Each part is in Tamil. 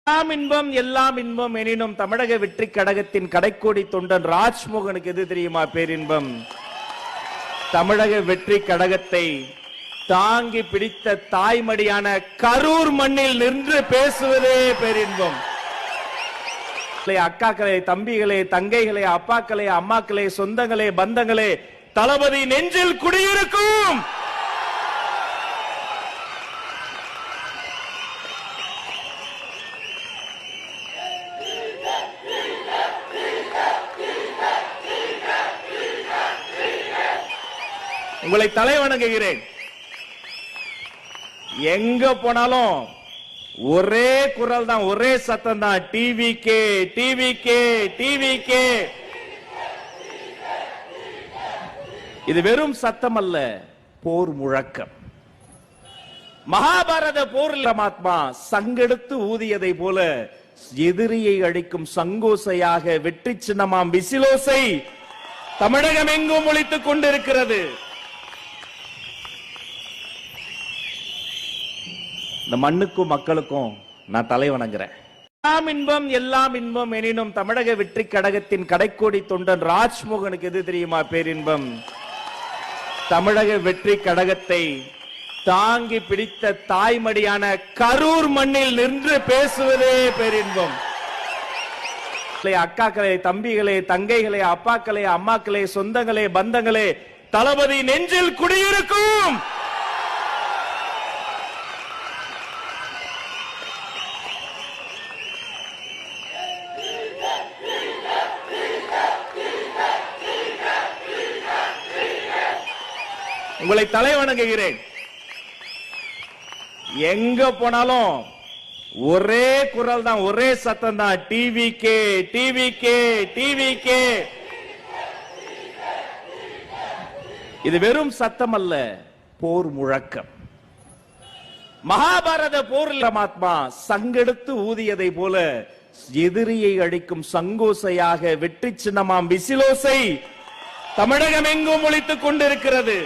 எல்லாம் இன்பம் எல்லாம் இன்பம் எனினும் தமிழக வெற்றி கழகத்தின் கடைக்கோடி தொண்டன் ராஜ்மோகனுக்கு எது தெரியுமா பேரின்பம்? தமிழக வெற்றி கழகத்தை தாங்கி பிடித்த தாய்மடியான கரூர் மண்ணில் நின்று பேசுவதே பேரின்பம். அக்காக்களே, தம்பிகளே, தங்கைகளே, அப்பாக்களே, அம்மாக்களே, சொந்தங்களே, பந்தங்களே, தளபதி நெஞ்சில் குடியிருக்கும். உங்களை தலை வணங்குகிறேன். எங்க போனாலும் ஒரே குரல் தான், ஒரே சத்தம் தான், டிவிகே டிவிகே டிவிகே. இது வெறும் சத்தம் அல்ல, போர் முழக்கம். மகாபாரத போரில் பரமாத்மா சங்கெடுத்து ஊதியதை போல எதிரியை அழிக்கும் சங்கோசையாக வெற்றி சின்னமாம் விசிலோசை தமிழகம் எங்கும் ஒலித்துக் கொண்டிருக்கிறது. இந்த மண்ணுக்கும் மக்களுக்கும் நான் தலை வணங்குறேன். எல்லாம் இன்பம் எல்லாம் இன்பம் எனினும் தமிழக வெற்றி கழகத்தின் கடைக்கோடி தொண்டன் ராஜ்மோகனுக்கு எது தெரியுமா பேரின்பம்? தமிழக வெற்றி கழகத்தை தாங்கி பிடித்த தாய்மடியான கரூர் மண்ணில் நின்று பேசுவதே பேரின்பம். அக்காக்களே, தம்பிகளே, தங்கைகளே, அப்பாக்களே, அம்மாக்களே, சொந்தங்களே, பந்தங்களே, தளபதி நெஞ்சில் குடியிருக்கும். உங்களை தலை வணங்குகிறேன். எங்க போனாலும் ஒரே குரல் தான், ஒரே சத்தம் தான், டிவிகே டிவிகே டிவிகே. இது வெறும் சத்தம் அல்ல, போர் முழக்கம். மகாபாரத போரில் பரமாத்மா சங்கெடுத்து ஊதியதை போல எதிரியை அழிக்கும் சங்கோசையாக வெற்றி சின்னமாம் விசிலோசை தமிழகம் எங்கும் ஒலித்துக் கொண்டிருக்கிறது.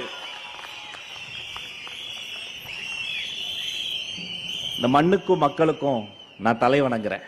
இந்த மண்ணுக்கும் மக்களுக்கும் நான் தலை வணங்குறேன்.